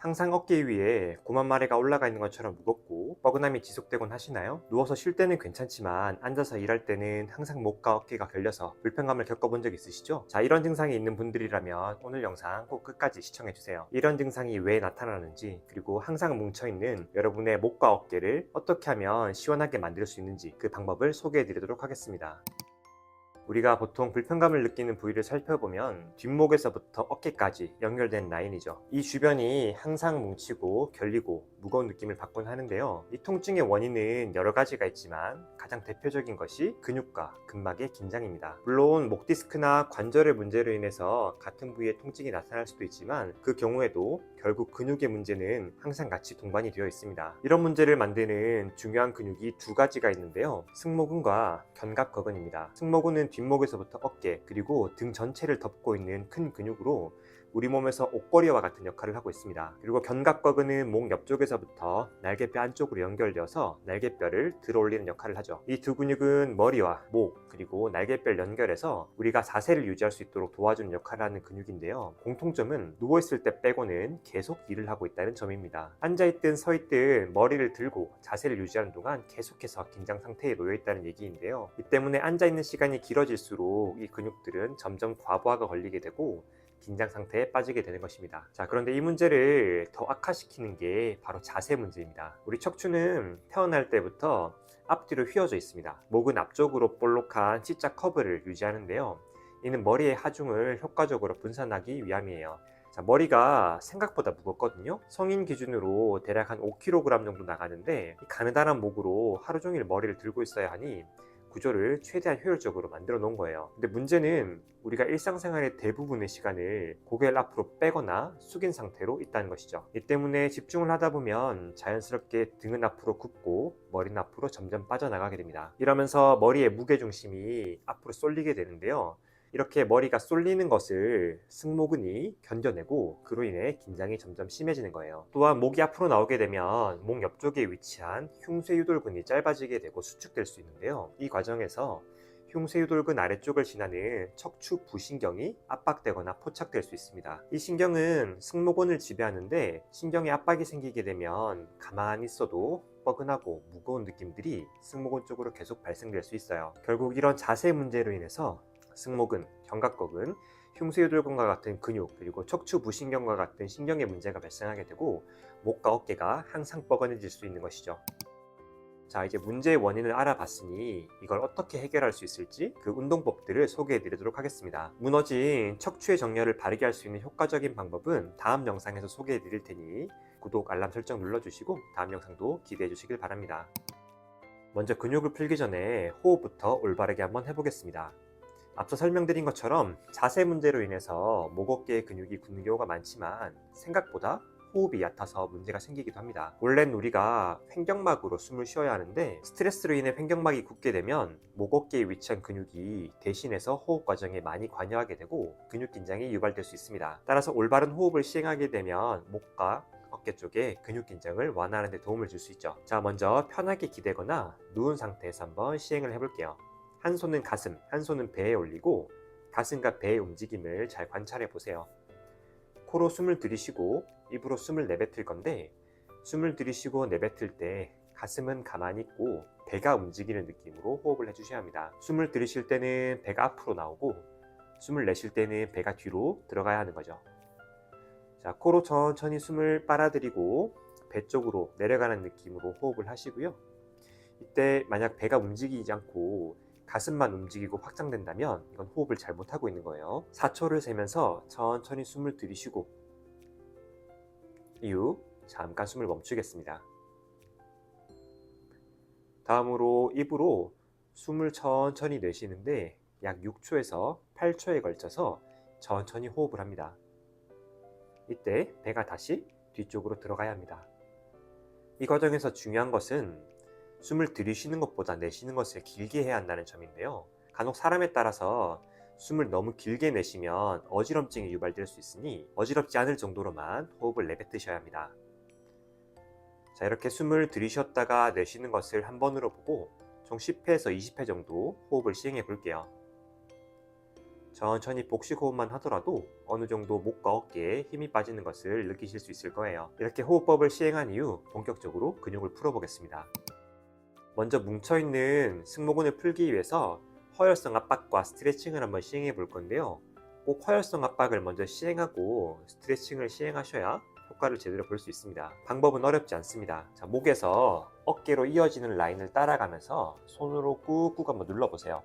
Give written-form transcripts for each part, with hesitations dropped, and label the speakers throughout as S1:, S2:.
S1: 항상 어깨 위에 곰 한 마리가 올라가 있는 것처럼 무겁고 뻐근함이 지속되곤 하시나요? 누워서 쉴 때는 괜찮지만 앉아서 일할 때는 항상 목과 어깨가 결려서 불편감을 겪어본 적 있으시죠? 자, 이런 증상이 있는 분들이라면 오늘 영상 꼭 끝까지 시청해주세요. 이런 증상이 왜 나타나는지, 그리고 항상 뭉쳐있는 여러분의 목과 어깨를 어떻게 하면 시원하게 만들 수 있는지 그 방법을 소개해드리도록 하겠습니다. 우리가 보통 불편감을 느끼는 부위를 살펴보면 뒷목에서부터 어깨까지 연결된 라인이죠. 이 주변이 항상 뭉치고 결리고 무거운 느낌을 받곤 하는데요. 이 통증의 원인은 여러 가지가 있지만 가장 대표적인 것이 근육과 근막의 긴장입니다. 물론 목 디스크나 관절의 문제로 인해서 같은 부위에 통증이 나타날 수도 있지만 그 경우에도 결국 근육의 문제는 항상 같이 동반이 되어 있습니다. 이런 문제를 만드는 중요한 근육이 두 가지가 있는데요. 승모근과 견갑거근입니다. 승모근은 뒷목에서부터 어깨 그리고 등 전체를 덮고 있는 큰 근육으로 우리 몸에서 옷걸이와 같은 역할을 하고 있습니다. 그리고 견갑거근은 목 옆쪽에서부터 날개뼈 안쪽으로 연결되어서 날개뼈를 들어 올리는 역할을 하죠. 이 두 근육은 머리와 목 그리고 날개뼈를 연결해서 우리가 자세를 유지할 수 있도록 도와주는 역할을 하는 근육인데요. 공통점은 누워있을 때 빼고는 계속 일을 하고 있다는 점입니다. 앉아있든 서있든 머리를 들고 자세를 유지하는 동안 계속해서 긴장 상태에 놓여 있다는 얘기인데요. 이 때문에 앉아있는 시간이 길어질수록 이 근육들은 점점 과부하가 걸리게 되고 긴장 상태에 빠지게 되는 것입니다. 자, 그런데 이 문제를 더 악화시키는 게 바로 자세 문제입니다. 우리 척추는 태어날 때부터 앞뒤로 휘어져 있습니다. 목은 앞쪽으로 볼록한 C자 커브를 유지하는데요. 이는 머리의 하중을 효과적으로 분산하기 위함이에요. 자, 머리가 생각보다 무겁거든요. 성인 기준으로 대략 한 5kg 정도 나가는데 이 가느다란 목으로 하루 종일 머리를 들고 있어야 하니 구조를 최대한 효율적으로 만들어 놓은 거예요. 근데 문제는 우리가 일상생활의 대부분의 시간을 고개를 앞으로 빼거나 숙인 상태로 있다는 것이죠. 이 때문에 집중을 하다 보면 자연스럽게 등은 앞으로 굽고 머리는 앞으로 점점 빠져나가게 됩니다. 이러면서 머리의 무게중심이 앞으로 쏠리게 되는데요. 이렇게 머리가 쏠리는 것을 승모근이 견뎌내고 그로 인해 긴장이 점점 심해지는 거예요. 또한 목이 앞으로 나오게 되면 목 옆쪽에 위치한 흉쇄유돌근이 짧아지게 되고 수축될 수 있는데요. 이 과정에서 흉쇄유돌근 아래쪽을 지나는 척추 부신경이 압박되거나 포착될 수 있습니다. 이 신경은 승모근을 지배하는데 신경에 압박이 생기게 되면 가만히 있어도 뻐근하고 무거운 느낌들이 승모근 쪽으로 계속 발생될 수 있어요. 결국 이런 자세 문제로 인해서 승모근, 견갑거근, 흉쇄유돌근과 같은 근육 그리고 척추 부신경과 같은 신경의 문제가 발생하게 되고 목과 어깨가 항상 뻐근해질 수 있는 것이죠. 자, 이제 문제의 원인을 알아봤으니 이걸 어떻게 해결할 수 있을지 그 운동법들을 소개해 드리도록 하겠습니다. 무너진 척추의 정렬을 바르게 할 수 있는 효과적인 방법은 다음 영상에서 소개해 드릴 테니 구독, 알람 설정 눌러주시고 다음 영상도 기대해 주시길 바랍니다. 먼저 근육을 풀기 전에 호흡부터 올바르게 한번 해보겠습니다. 앞서 설명드린 것처럼 자세 문제로 인해서 목 어깨의 근육이 굳는 경우가 많지만 생각보다 호흡이 얕아서 문제가 생기기도 합니다. 원래는 우리가 횡격막으로 숨을 쉬어야 하는데 스트레스로 인해 횡격막이 굳게 되면 목 어깨에 위치한 근육이 대신해서 호흡 과정에 많이 관여하게 되고 근육 긴장이 유발될 수 있습니다. 따라서 올바른 호흡을 시행하게 되면 목과 어깨 쪽에 근육 긴장을 완화하는 데 도움을 줄 수 있죠. 자, 먼저 편하게 기대거나 누운 상태에서 한번 시행을 해볼게요. 한 손은 가슴, 한 손은 배에 올리고 가슴과 배의 움직임을 잘 관찰해 보세요. 코로 숨을 들이쉬고 입으로 숨을 내뱉을 건데 숨을 들이쉬고 내뱉을 때 가슴은 가만히 있고 배가 움직이는 느낌으로 호흡을 해주셔야 합니다. 숨을 들이쉴 때는 배가 앞으로 나오고 숨을 내쉴 때는 배가 뒤로 들어가야 하는 거죠. 자, 코로 천천히 숨을 빨아들이고 배 쪽으로 내려가는 느낌으로 호흡을 하시고요. 이때 만약 배가 움직이지 않고 가슴만 움직이고 확장된다면 이건 호흡을 잘 못하고 있는 거예요. 4초를 세면서 천천히 숨을 들이쉬고 이후 잠깐 숨을 멈추겠습니다. 다음으로 입으로 숨을 천천히 내쉬는데 약 6초에서 8초에 걸쳐서 천천히 호흡을 합니다. 이때 배가 다시 뒤쪽으로 들어가야 합니다. 이 과정에서 중요한 것은 숨을 들이쉬는 것보다 내쉬는 것을 길게 해야 한다는 점인데요. 간혹 사람에 따라서 숨을 너무 길게 내쉬면 어지럼증이 유발될 수 있으니 어지럽지 않을 정도로만 호흡을 내뱉으셔야 합니다. 자, 이렇게 숨을 들이쉬었다가 내쉬는 것을 한 번으로 보고 총 10회에서 20회 정도 호흡을 시행해 볼게요. 천천히 복식 호흡만 하더라도 어느 정도 목과 어깨에 힘이 빠지는 것을 느끼실 수 있을 거예요. 이렇게 호흡법을 시행한 이후 본격적으로 근육을 풀어보겠습니다. 먼저 뭉쳐있는 승모근을 풀기 위해서 허혈성 압박과 스트레칭을 한번 시행해 볼 건데요. 꼭 허혈성 압박을 먼저 시행하고 스트레칭을 시행하셔야 효과를 제대로 볼 수 있습니다. 방법은 어렵지 않습니다. 자, 목에서 어깨로 이어지는 라인을 따라가면서 손으로 꾹꾹 한번 눌러보세요.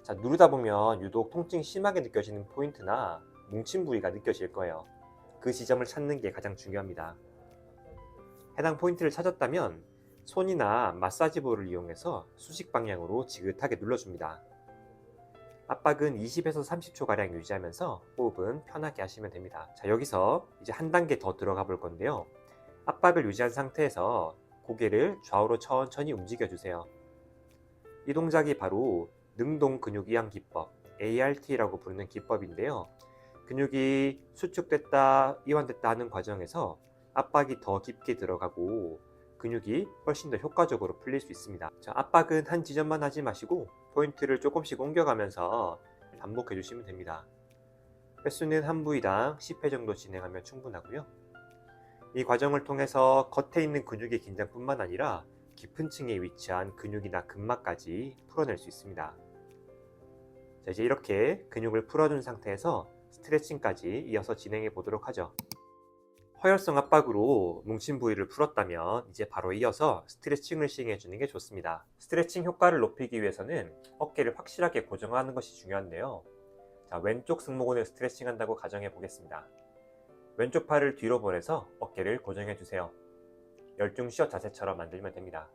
S1: 자, 누르다 보면 유독 통증이 심하게 느껴지는 포인트나 뭉친 부위가 느껴질 거예요. 그 지점을 찾는 게 가장 중요합니다. 해당 포인트를 찾았다면 손이나 마사지볼을 이용해서 수직 방향으로 지긋하게 눌러줍니다. 압박은 20에서 30초가량 유지하면서 호흡은 편하게 하시면 됩니다. 자, 여기서 이제 한 단계 더 들어가 볼 건데요. 압박을 유지한 상태에서 고개를 좌우로 천천히 움직여 주세요. 이 동작이 바로 능동 근육 이완 기법, ART라고 부르는 기법인데요. 근육이 수축됐다, 이완됐다 하는 과정에서 압박이 더 깊게 들어가고 근육이 훨씬 더 효과적으로 풀릴 수 있습니다. 자, 압박은 한 지점만 하지 마시고 포인트를 조금씩 옮겨가면서 반복해 주시면 됩니다. 횟수는 한 부위당 10회 정도 진행하면 충분하고요. 이 과정을 통해서 겉에 있는 근육의 긴장뿐만 아니라 깊은 층에 위치한 근육이나 근막까지 풀어낼 수 있습니다. 자, 이제 이렇게 근육을 풀어준 상태에서 스트레칭까지 이어서 진행해 보도록 하죠. 허혈성 압박으로 뭉친 부위를 풀었다면 이제 바로 이어서 스트레칭을 시행해 주는 게 좋습니다. 스트레칭 효과를 높이기 위해서는 어깨를 확실하게 고정하는 것이 중요한데요. 자, 왼쪽 승모근을 스트레칭 한다고 가정해 보겠습니다. 왼쪽 팔을 뒤로 보내서 어깨를 고정해 주세요. 열중 시어 자세처럼 만들면 됩니다.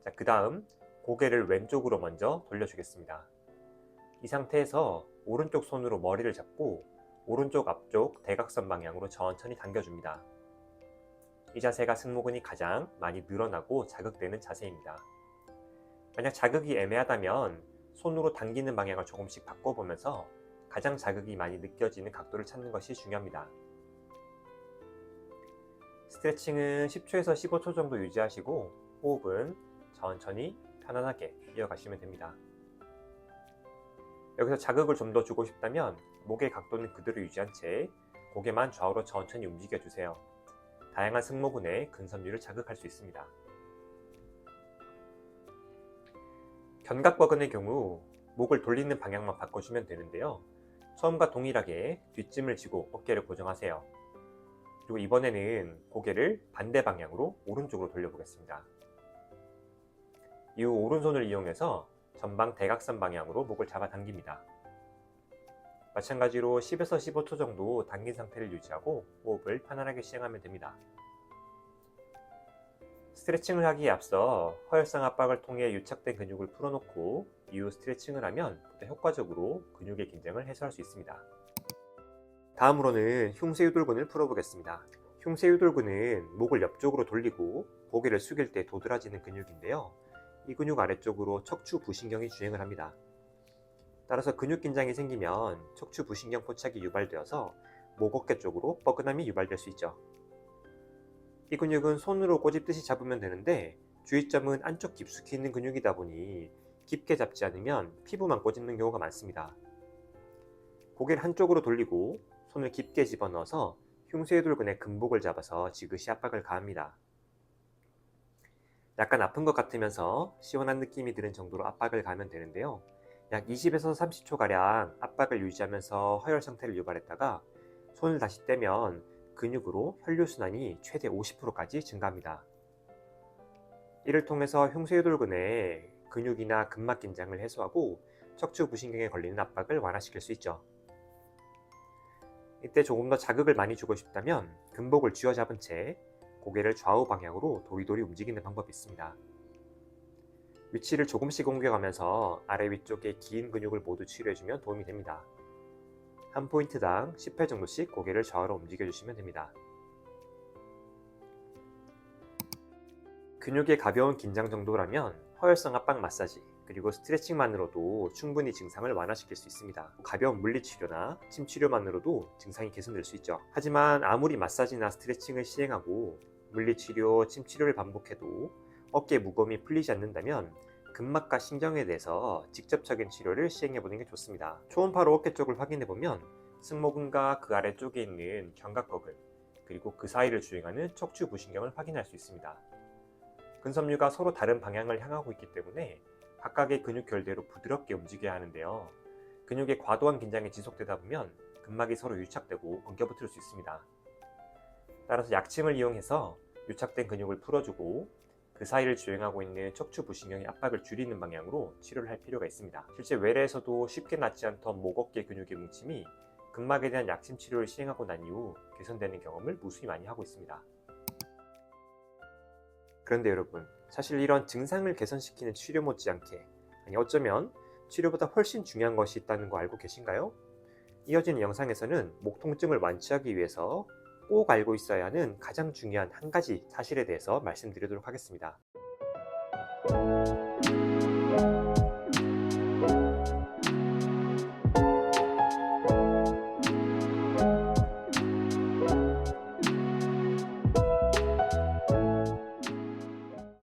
S1: 자, 그 다음 고개를 왼쪽으로 먼저 돌려주겠습니다. 이 상태에서 오른쪽 손으로 머리를 잡고 오른쪽 앞쪽 대각선 방향으로 천천히 당겨줍니다. 이 자세가 승모근이 가장 많이 늘어나고 자극되는 자세입니다. 만약 자극이 애매하다면 손으로 당기는 방향을 조금씩 바꿔보면서 가장 자극이 많이 느껴지는 각도를 찾는 것이 중요합니다. 스트레칭은 10초에서 15초 정도 유지하시고 호흡은 천천히 편안하게 이어가시면 됩니다. 여기서 자극을 좀 더 주고 싶다면 목의 각도는 그대로 유지한 채 고개만 좌우로 천천히 움직여주세요. 다양한 승모근의 근섬유를 자극할 수 있습니다. 견갑버근의 경우 목을 돌리는 방향만 바꿔주면 되는데요. 처음과 동일하게 뒷짐을 지고 어깨를 고정하세요. 그리고 이번에는 고개를 반대 방향으로 오른쪽으로 돌려보겠습니다. 이후 오른손을 이용해서 전방 대각선 방향으로 목을 잡아당깁니다. 마찬가지로 10에서 15초 정도 당긴 상태를 유지하고 호흡을 편안하게 시행하면 됩니다. 스트레칭을 하기에 앞서 허혈성 압박을 통해 유착된 근육을 풀어놓고 이후 스트레칭을 하면 보다 효과적으로 근육의 긴장을 해소할 수 있습니다. 다음으로는 흉쇄유돌근을 풀어보겠습니다. 흉쇄유돌근은 목을 옆쪽으로 돌리고 고개를 숙일 때 도드라지는 근육인데요. 이 근육 아래쪽으로 척추 부신경이 주행을 합니다. 따라서 근육 긴장이 생기면 척추 부신경 포착이 유발되어서 목 어깨 쪽으로 뻐근함이 유발될 수 있죠. 이 근육은 손으로 꼬집듯이 잡으면 되는데 주의점은 안쪽 깊숙이 있는 근육이다 보니 깊게 잡지 않으면 피부만 꼬집는 경우가 많습니다. 고개를 한쪽으로 돌리고 손을 깊게 집어넣어서 흉쇄유돌근의 근복을 잡아서 지그시 압박을 가합니다. 약간 아픈 것 같으면서 시원한 느낌이 드는 정도로 압박을 가하면 되는데요. 약 20에서 30초가량 압박을 유지하면서 허혈 상태를 유발했다가 손을 다시 떼면 근육으로 혈류순환이 최대 50%까지 증가합니다. 이를 통해서 흉쇄유돌근의 근육이나 근막 긴장을 해소하고 척추 부신경에 걸리는 압박을 완화시킬 수 있죠. 이때 조금 더 자극을 많이 주고 싶다면 근복을 쥐어잡은 채 고개를 좌우 방향으로 도리도리 움직이는 방법이 있습니다. 위치를 조금씩 옮겨가면서 아래 위쪽의 긴 근육을 모두 치료해주면 도움이 됩니다. 한 포인트당 10회 정도씩 고개를 좌우로 움직여주시면 됩니다. 근육의 가벼운 긴장 정도라면 허혈성 압박 마사지 그리고 스트레칭만으로도 충분히 증상을 완화시킬 수 있습니다. 가벼운 물리치료나 침치료만으로도 증상이 개선될 수 있죠. 하지만 아무리 마사지나 스트레칭을 시행하고 물리치료, 침치료를 반복해도 어깨 무거움이 풀리지 않는다면 근막과 신경에 대해서 직접적인 치료를 시행해보는 게 좋습니다. 초음파로 어깨 쪽을 확인해보면 승모근과 그 아래쪽에 있는 견갑거근, 그리고 그 사이를 주행하는 척추부신경을 확인할 수 있습니다. 근섬유가 서로 다른 방향을 향하고 있기 때문에 각각의 근육 결대로 부드럽게 움직여야 하는데요. 근육의 과도한 긴장이 지속되다 보면 근막이 서로 유착되고 엉겨붙을 수 있습니다. 따라서 약침을 이용해서 유착된 근육을 풀어주고 그 사이를 주행하고 있는 척추부신경의 압박을 줄이는 방향으로 치료를 할 필요가 있습니다. 실제 외래에서도 쉽게 낫지 않던 목, 어깨 근육의 뭉침이 근막에 대한 약침 치료를 시행하고 난 이후 개선되는 경험을 무수히 많이 하고 있습니다. 그런데 여러분, 사실 이런 증상을 개선시키는 치료 못지않게, 아니 어쩌면 치료보다 훨씬 중요한 것이 있다는 거 알고 계신가요? 이어지는 영상에서는 목 통증을 완치하기 위해서 꼭 알고 있어야 하는 가장 중요한 한 가지 사실에 대해서 말씀드리도록 하겠습니다.